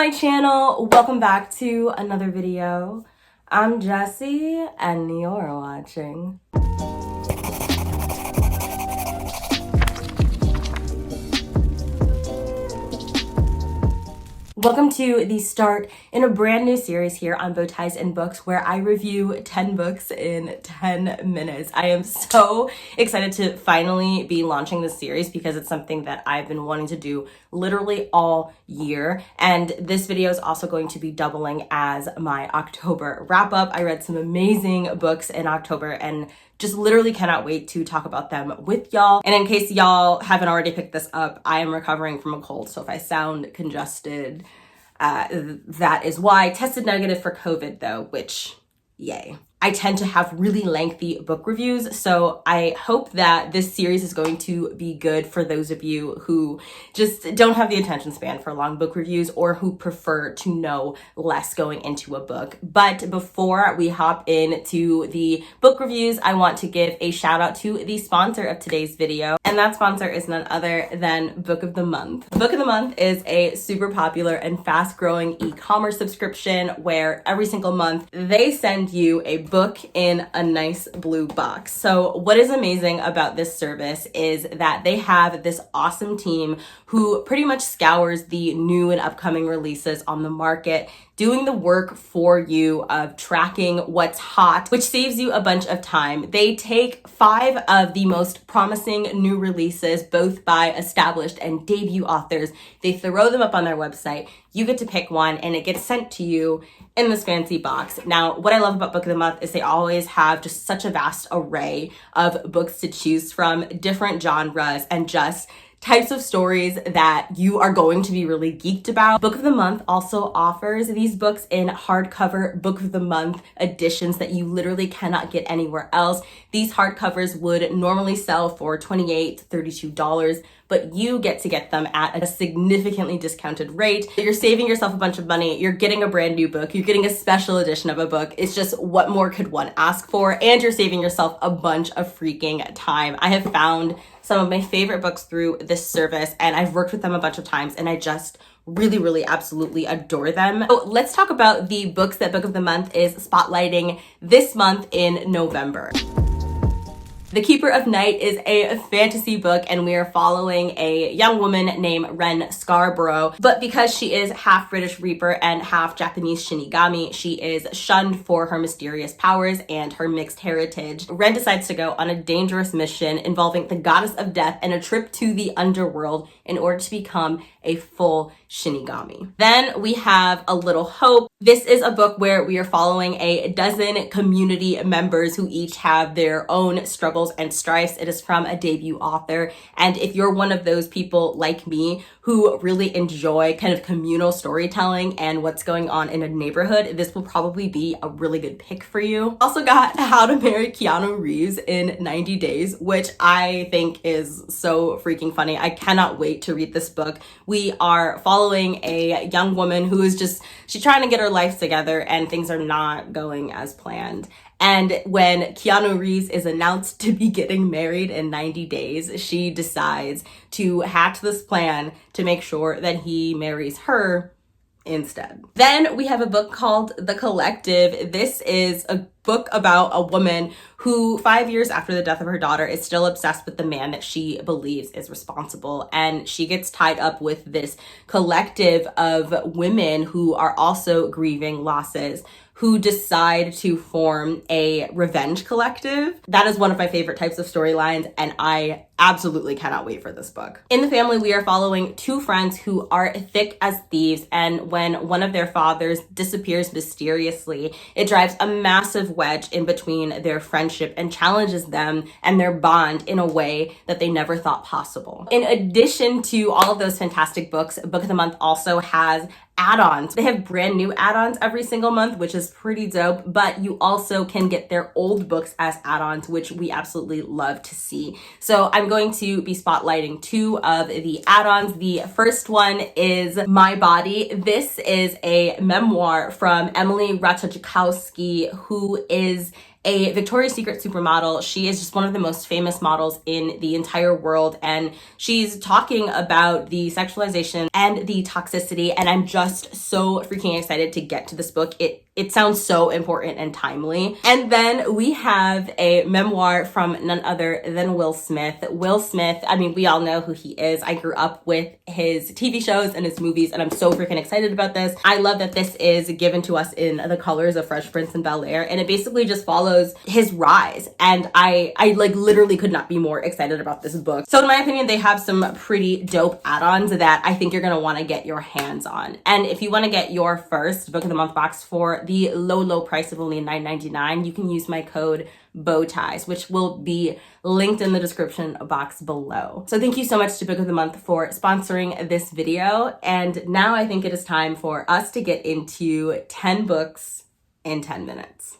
my channel? Welcome back to another video. I'm Jessie and you're watching. Welcome to the start in a brand new series here on Bowties and Books where I review 10 books in 10 minutes. I am so excited to finally be launching this series because it's something that I've been wanting to do literally all year. And this video is also going to be doubling as my October wrap up. I read some amazing books in October and just literally cannot wait to talk about them with y'all. And in case y'all haven't already picked this up, I am recovering from a cold, so if I sound congested, that is why. Tested negative for COVID though, which, yay. I tend to have really lengthy book reviews, so I hope that this series is going to be good for those of you who just don't have the attention span for long book reviews or who prefer to know less going into a book. But before we hop into the book reviews, I want to give a shout out to the sponsor of today's video, and that sponsor is none other than Book of the Month. Book of the Month is a super popular and fast-growing e-commerce subscription where every single month they send you a book in a nice blue box. So what is amazing about this service is that they have this awesome team who pretty much scours the new and upcoming releases on the market, doing the work for you of tracking what's hot, which saves you a bunch of time. They take 5 of the most promising new releases, both by established and debut authors. They throw them up on their website. You get to pick one and it gets sent to you in this fancy box. Now, what I love about Book of the Month is they always have just such a vast array of books to choose from, different genres, and just types of stories that you are going to be really geeked about. Book of the Month also offers these books in hardcover Book of the Month editions that you literally cannot get anywhere else. These hardcovers would normally sell for $28 to $32, but you get to get them at a significantly discounted rate. You're saving yourself a bunch of money. You're getting a brand new book. You're getting a special edition of a book. It's just, what more could one ask for? And you're saving yourself a bunch of freaking time. I have found some of my favorite books through this service, and I've worked with them a bunch of times, and I just really absolutely adore them. So let's talk about the books that Book of the Month is spotlighting this month in November. The Keeper of Night is a fantasy book, and we are following a young woman named Ren Scarborough. But because she is half British Reaper and half Japanese Shinigami, she is shunned for her mysterious powers and her mixed heritage. Ren decides to go on a dangerous mission involving the goddess of death and a trip to the underworld in order to become a full Shinigami. Then we have A Little Hope. This is a book where we are following a dozen community members who each have their own struggles and strifes. It is from a debut author, and if you're one of those people like me who really enjoy kind of communal storytelling and what's going on in a neighborhood, this will probably be a really good pick for you. Also got How to Marry Keanu Reeves in 90 Days, which I think is so freaking funny. I cannot wait to read this book. We are following a young woman who is she's trying to get her life together and things are not going as planned. And when Keanu Reeves is announced to be getting married in 90 days, she decides to hatch this plan to make sure that he marries her instead. Then we have a book called The Collective. This is a book about a woman who 5 years after the death of her daughter is still obsessed with the man that she believes is responsible, and she gets tied up with this collective of women who are also grieving losses, who decide to form a revenge collective. That is one of my favorite types of storylines, and I absolutely cannot wait for this book. In the family, we are following 2 friends who are thick as thieves, and when one of their fathers disappears mysteriously, it drives a massive wedge in between their friendship and challenges them and their bond in a way that they never thought possible. In addition to all of those fantastic books, Book of the Month also has add-ons. They have brand new add-ons every single month, which is pretty dope, but you also can get their old books as add-ons, which we absolutely love to see. So I'm going to be spotlighting 2 of the add-ons. The first one is My Body. This is a memoir from Emily Ratajkowski, who is a Victoria's Secret supermodel. She is just one of the most famous models in the entire world, and she's talking about the sexualization and the toxicity, and I'm just so freaking excited to get to this book. It sounds so important and timely. And then we have a memoir from none other than Will Smith. Will Smith, I mean, we all know who he is. I grew up with his TV shows and his movies, and I'm so freaking excited about this. I love that this is given to us in the colors of Fresh Prince and Bel-Air, and it basically just follows his rise. And I like literally could not be more excited about this book. So in my opinion, they have some pretty dope add-ons that I think you're gonna wanna get your hands on. And if you wanna get your first Book of the Month box for the low price of only $9.99, you can use my code BOWTIES, which will be linked in the description box below. So thank you so much to Book of the Month for sponsoring this video. And now I think it is time for us to get into 10 books in 10 minutes.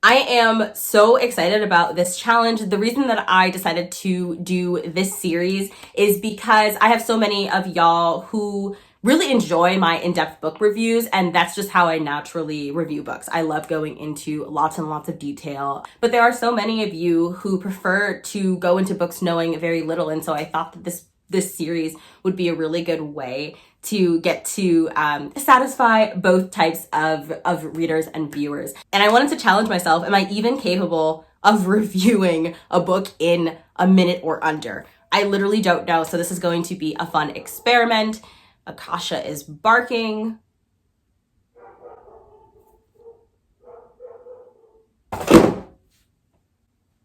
I am so excited about this challenge. The reason that I decided to do this series is because I have so many of y'all who really enjoy my in-depth book reviews, and that's just how I naturally review books. I love going into lots and lots of detail, but there are so many of you who prefer to go into books knowing very little, and so I thought that this series would be a really good way to get to satisfy both types of readers and viewers. And I wanted to challenge myself, am I even capable of reviewing a book in a minute or under? I literally don't know, so this is going to be a fun experiment. Akasha is barking.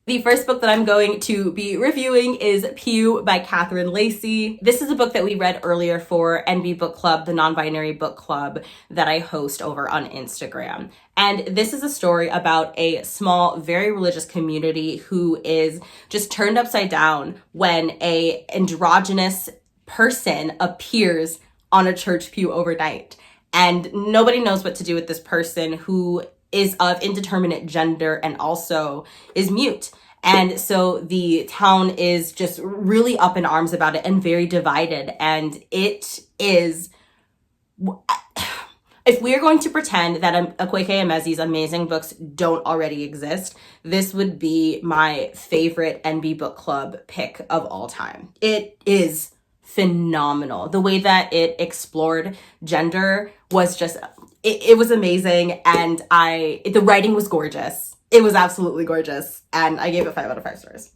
The first book that I'm going to be reviewing is Pew by Catherine Lacey. This is a book that we read earlier for NB Book Club, the non-binary book club that I host over on Instagram. And this is a story about a small, very religious community who is just turned upside down when a androgynous person appears on a church pew overnight. And nobody knows what to do with this person who is of indeterminate gender and also is mute. And so the town is just really up in arms about it and very divided. And it is, if we are going to pretend that Akwaeke Emezi's amazing books don't already exist, this would be my favorite NB Book Club pick of all time. It is phenomenal. The way that it explored gender was just, it was amazing. And the writing was gorgeous. It was absolutely gorgeous. And I gave it 5 out of 5 stars.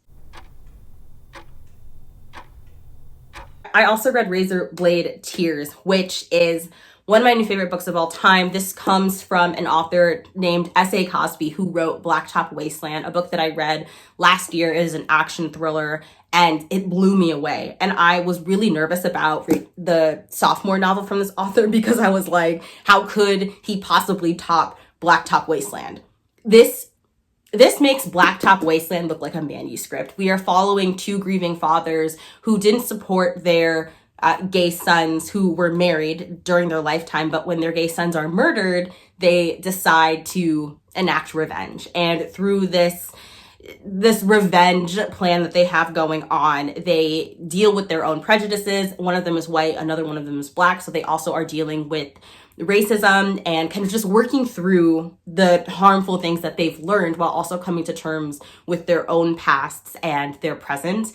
I also read Razor Blade Tears, which is one of my new favorite books of all time. This comes from an author named S.A. Cosby, who wrote Blacktop Wasteland, a book that I read last year. It is an action thriller, and it blew me away. And I was really nervous about the sophomore novel from this author because I was like, how could he possibly top Blacktop Wasteland? This makes Blacktop Wasteland look like a manuscript. We are following 2 grieving fathers who didn't support their gay sons who were married during their lifetime, but when their gay sons are murdered, they decide to enact revenge. And through this revenge plan that they have going on, they deal with their own prejudices. One of them is white, another one of them is black, so they also are dealing with racism and kind of just working through the harmful things that they've learned while also coming to terms with their own pasts and their present.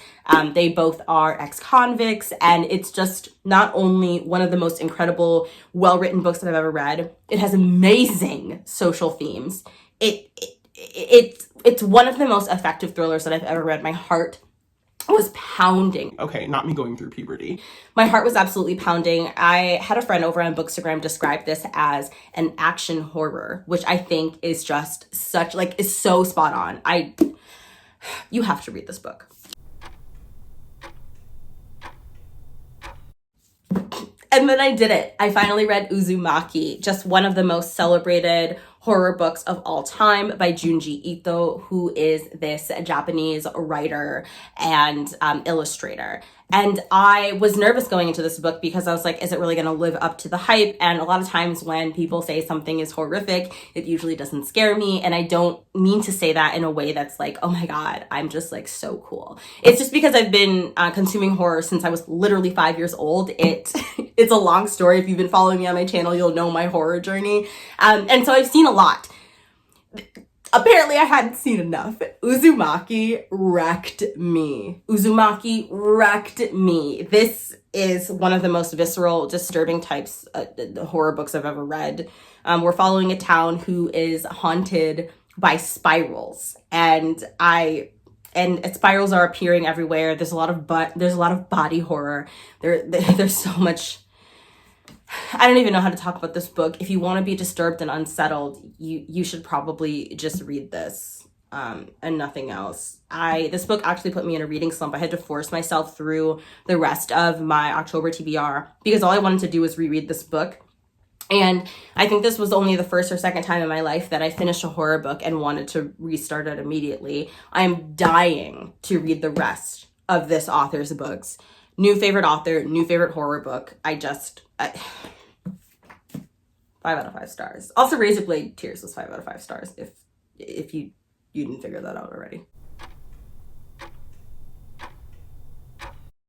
They both are ex-convicts, and it's just not only one of the most incredible, well-written books that I've ever read, it has amazing social themes. It's one of the most effective thrillers that I've ever read. My heart was pounding. Okay, not me going through puberty. My heart was absolutely pounding. I had a friend over on Bookstagram describe this as an action horror, which I think is just such, like, is so spot on. You have to read this book. And then I did it. I finally read Uzumaki, just one of the most celebrated horror books of all time by Junji Ito, who is this Japanese writer and illustrator. And I was nervous going into this book because I was like, is it really going to live up to the hype? And a lot of times when people say something is horrific, it usually doesn't scare me. And I don't mean to say that in a way that's like, oh my God, I'm just like so cool. It's just because I've been consuming horror since I was literally 5 years old. It's a long story. If you've been following me on my channel, you'll know my horror journey. And so I've seen a lot. Apparently I hadn't seen enough. Uzumaki wrecked me. Uzumaki wrecked me. This is one of the most visceral, disturbing types of horror books I've ever read. We're following a town who is haunted by spirals, and spirals are appearing everywhere. There's a lot of body horror. There's so much. I don't even know how to talk about this book. If you want to be disturbed and unsettled, you should probably just read this and nothing else. This book actually put me in a reading slump. I had to force myself through the rest of my October TBR because all I wanted to do was reread this book. And I think this was only the first or second time in my life that I finished a horror book and wanted to restart it immediately. I'm dying to read the rest of this author's books. New favorite author, new favorite horror book. 5 out of 5 stars. Also, Razorblade Tears was 5 out of 5 stars, if you didn't figure that out already.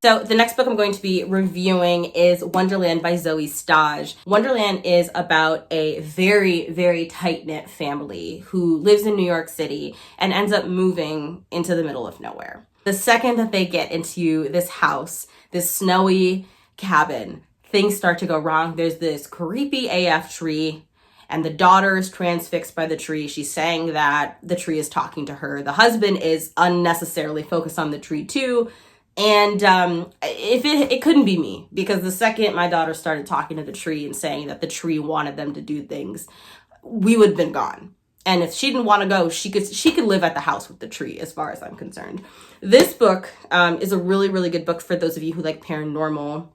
So the next book I'm going to be reviewing is Wonderland by Zoe Stage. Wonderland is about a very, very tight-knit family who lives in New York City and ends up moving into the middle of nowhere. The second that they get into this house, this snowy cabin, things start to go wrong. There's this creepy AF tree, and the daughter is transfixed by the tree. She's saying that the tree is talking to her. The husband is unnecessarily focused on the tree too. And if it couldn't be me, because the second my daughter started talking to the tree and saying that the tree wanted them to do things, we would have been gone. And if she didn't want to go, she could live at the house with the tree, as far as I'm concerned. This book is a really, really good book for those of you who like paranormal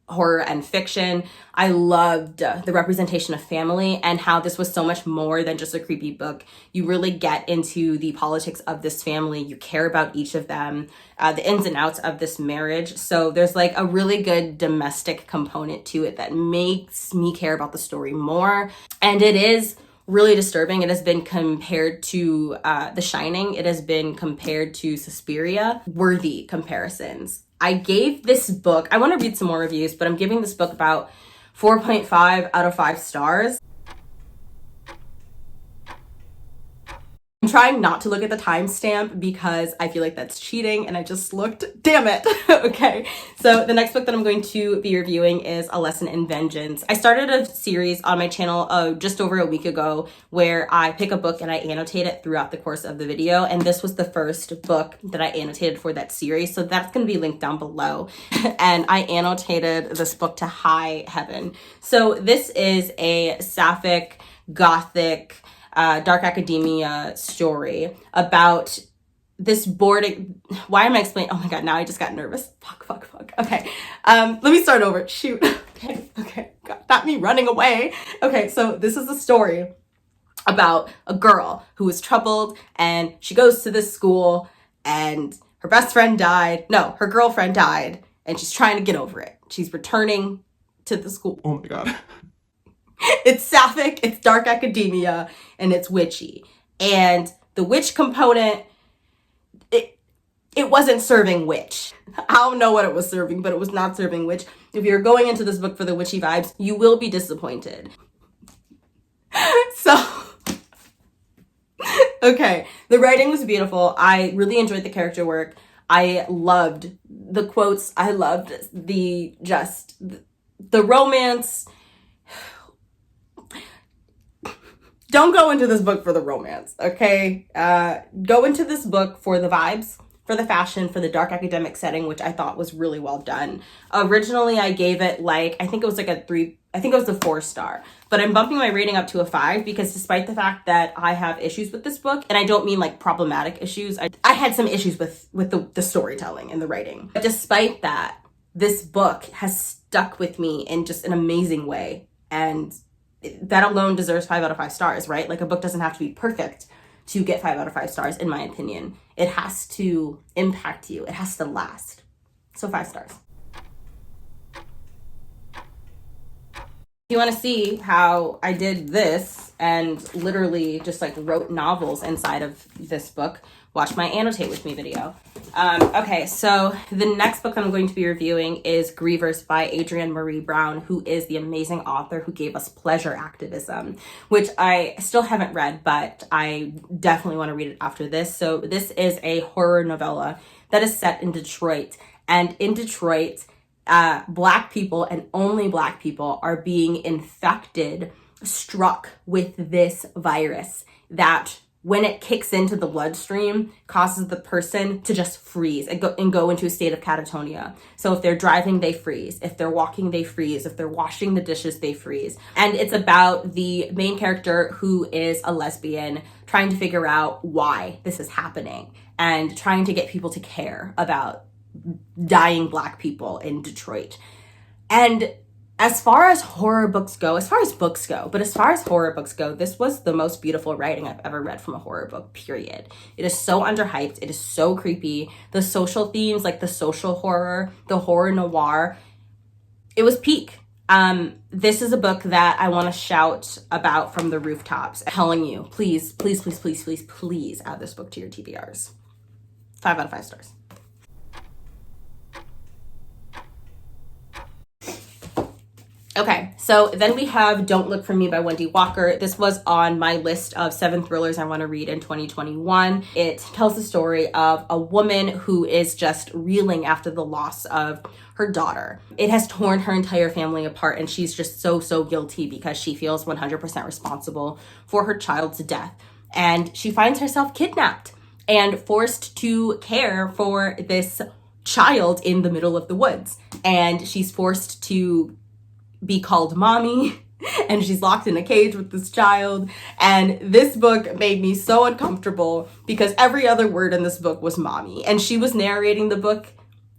horror and fiction. I loved the representation of family and how this was so much more than just a creepy book. You really get into the politics of this family. You care about each of them, the ins and outs of this marriage. So there's like a really good domestic component to it that makes me care about the story more. And it is really disturbing. It has been compared to The Shining. It has been compared to Suspiria. Worthy comparisons. I gave this book, I want to read some more reviews, but I'm giving this book about 4.5 out of 5 stars. I'm trying not to look at the timestamp because I feel like that's cheating and I just looked. Damn it. Okay. So the next book that I'm going to be reviewing is A Lesson in Vengeance. I started a series on my channel just over a week ago where I pick a book and I annotate it throughout the course of the video. And this was the first book that I annotated for that series. So that's going to be linked down below. And I annotated this book to high heaven. So this is a sapphic, gothic, dark academia story about this boarding. Why am I explaining? Oh my god, now I just got nervous. Fuck. Okay, let me start over. Shoot. Okay. God, not me running away. Okay, so this is a story about a girl who is troubled and she goes to this school and her best friend died. No, her girlfriend died and she's trying to get over it. She's returning to the school. Oh my god. It's sapphic, it's dark academia, and it's witchy. And the witch component, it wasn't serving witch. I don't know what it was serving, but it was not serving witch. If you're going into this book for the witchy vibes, you will be disappointed. So, okay, the writing was beautiful. I really enjoyed the character work. I loved the quotes. I loved the romance. Don't go into this book for the romance, okay? Go into this book for the vibes, for the fashion, for the dark academic setting, which I thought was really well done. Originally, I gave it I think it was a 4-star, but I'm bumping my rating up to a 5 because despite the fact that I have issues with this book, and I don't mean like problematic issues, I had some issues with the storytelling and the writing. But despite that, this book has stuck with me in just an amazing way, and that alone deserves 5 out of 5 stars, right? Like a book doesn't have to be perfect to get 5 out of 5 stars, in my opinion. It has to impact you. It has to last. So 5 stars. If you want to see how I did this and literally just like wrote novels inside of this book, watch my annotate with me video. Okay, so the next book I'm going to be reviewing is Grievous by Adrienne Marie Brown, who is the amazing author who gave us Pleasure Activism, which I still haven't read, but I definitely want to read it after this. So this is a horror novella that is set in Detroit. And in Detroit, Black people and only Black people are being struck with this virus that, when it kicks into the bloodstream, causes the person to just freeze and go into a state of catatonia. So if they're driving, they freeze. If they're walking, they freeze. If they're washing the dishes, they freeze. And it's about the main character, who is a lesbian, trying to figure out why this is happening and trying to get people to care about dying Black people in Detroit. And as far as horror books go, as far as horror books go, this was the most beautiful writing I've ever read from a horror book, period. It is so underhyped. It is so creepy. The social themes, like the social horror, the horror noir, it was peak. This is a book that I want to shout about from the rooftops, telling you, please, please, please, please, please, please add this book to your TBRs. 5 out of 5 stars. Okay, so then we have Don't Look for Me by Wendy Walker. This was on my list of 7 thrillers I want to read in 2021. It tells the story of a woman who is just reeling after the loss of her daughter. It has torn her entire family apart, and she's just so guilty because she feels 100% responsible for her child's death. And she finds herself kidnapped and forced to care for this child in the middle of the woods. And she's forced to be called mommy, and she's locked in a cage with this child. And this book made me so uncomfortable because every other word in this book was mommy. And she was narrating the book.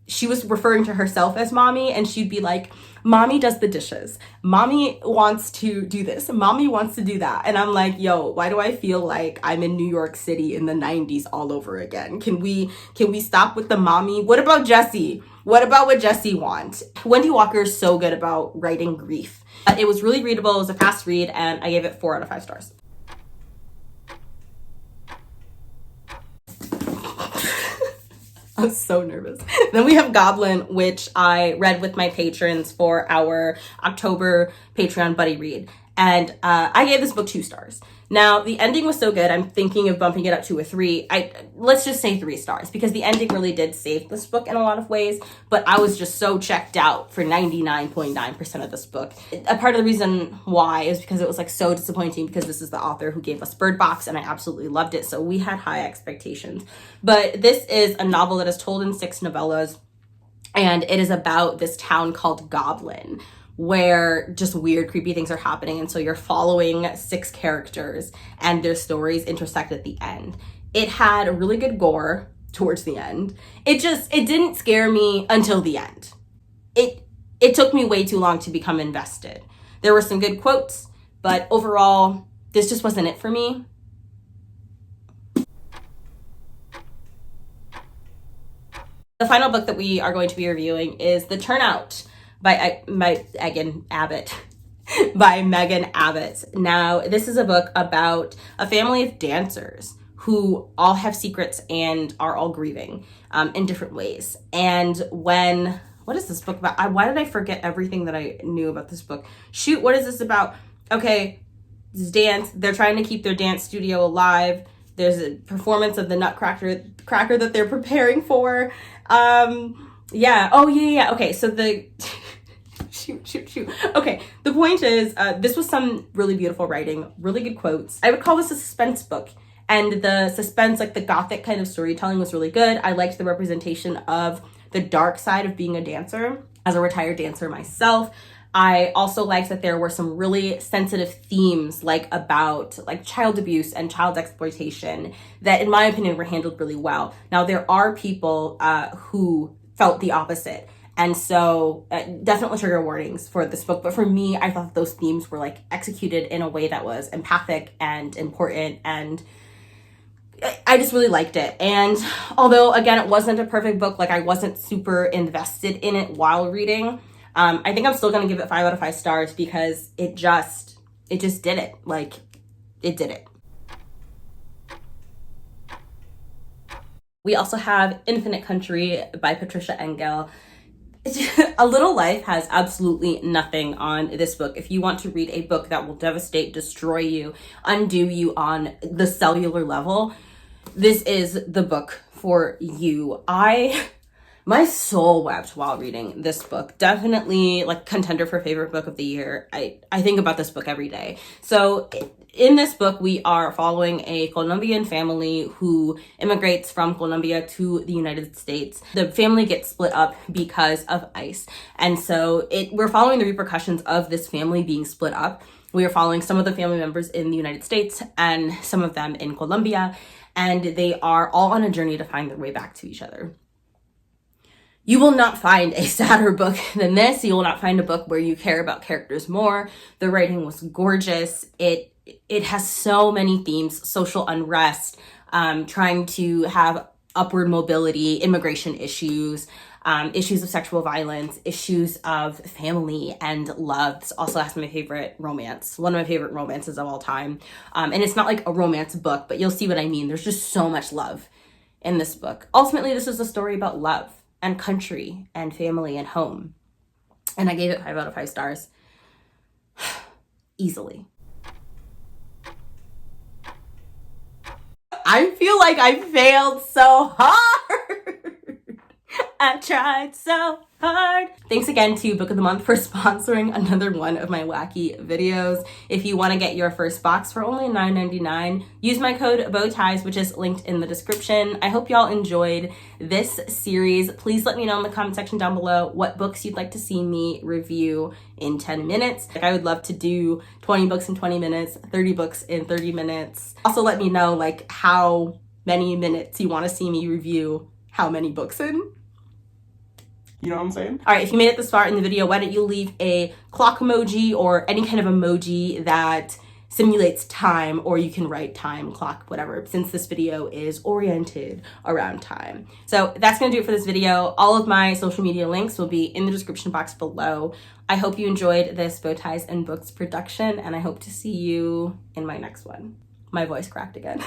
She was referring to herself as mommy, and she'd be like, mommy does the dishes. Mommy wants to do this. Mommy wants to do that. And I'm like, yo, why do I feel like I'm in New York City in the 90s all over again? Can we stop with the mommy? What about Jessie? What about what Jessie wants? Wendy Walker is so good about writing grief. It was really readable. It was a fast read, and I gave it 4 out of 5 stars. I was so nervous. Then we have Goblin, which I read with my patrons for our October Patreon buddy read. And I gave this book 2 stars. Now, the ending was so good, I'm thinking of bumping it up to a 3. Let's just say 3 stars, because the ending really did save this book in a lot of ways, but I was just so checked out for 99.9% of this book. A part of the reason why is because it was like so disappointing, because this is the author who gave us Bird Box, and I absolutely loved it, so we had high expectations. But this is a novel that is told in 6 novellas, and it is about this town called Goblin, where just weird, creepy things are happening. And so you're following 6 characters and their stories intersect at the end. It had a really good gore towards the end. It didn't scare me until the end. It took me way too long to become invested. There were some good quotes, but overall, this just wasn't it for me. The final book that we are going to be reviewing is The Turnout by Megan Abbott. By Megan Abbott. Now, this is a book about a family of dancers who all have secrets and are all grieving in different ways. And what is this book about? Why did I forget everything that I knew about this book? Shoot, what is this about? Okay, this dance. They're trying to keep their dance studio alive. There's a performance of the Nutcracker that they're preparing for. Yeah. Oh, yeah. Okay, so the... Shoot. Okay, the point is, this was some really beautiful writing, really good quotes. I would call this a suspense book. And the suspense, like the gothic kind of storytelling, was really good. I liked the representation of the dark side of being a dancer, as a retired dancer myself. I also liked that there were some really sensitive themes, like about like child abuse and child exploitation, that in my opinion were handled really well. Now, there are people who felt the opposite. And so definitely trigger warnings for this book. But for me, I thought those themes were like executed in a way that was empathic and important. And I just really liked it. And although, again, it wasn't a perfect book, like I wasn't super invested in it while reading, I think I'm still going to give it 5 out of 5 stars because it just did it. Like, it did it. We also have Infinite Country by Patricia Engel. A Little Life has absolutely nothing on this book. If you want to read a book that will devastate, destroy you, undo you on the cellular level, this is the book for you. My soul wept while reading this book. Definitely like contender for favorite book of the year. I think about this book every day. So in this book, we are following a Colombian family who immigrates from Colombia to the United States. The family gets split up because of ICE. And so we're following the repercussions of this family being split up. We are following some of the family members in the United States and some of them in Colombia. And they are all on a journey to find their way back to each other. You will not find a sadder book than this. You will not find a book where you care about characters more. The writing was gorgeous. It has so many themes: social unrest, trying to have upward mobility, immigration issues, issues of sexual violence, issues of family and love. This also has my favorite romance, one of my favorite romances of all time. And it's not like a romance book, but you'll see what I mean. There's just so much love in this book. Ultimately, this is a story about love and country and family and home. And I gave it 5 out of 5 stars. Easily. I feel like I failed so hard. I tried so hard. Thanks again to Book of the Month for sponsoring another one of my wacky videos. If you want to get your first box for only $9.99, use my code BOWTIES, which is linked in the description. I hope y'all enjoyed this series. Please let me know in the comment section down below what books you'd like to see me review in 10 minutes. I would love to do 20 books in 20 minutes, 30 books in 30 minutes. Also let me know like how many minutes you want to see me review how many books in. You know what I'm saying? All right, if you made it this far in the video, why don't you leave a clock emoji or any kind of emoji that simulates time, or you can write time, clock, whatever, since this video is oriented around time. So that's gonna do it for this video. All of my social media links will be in the description box below. I hope you enjoyed this Bowties and Books production, and I hope to see you in my next one. My voice cracked again.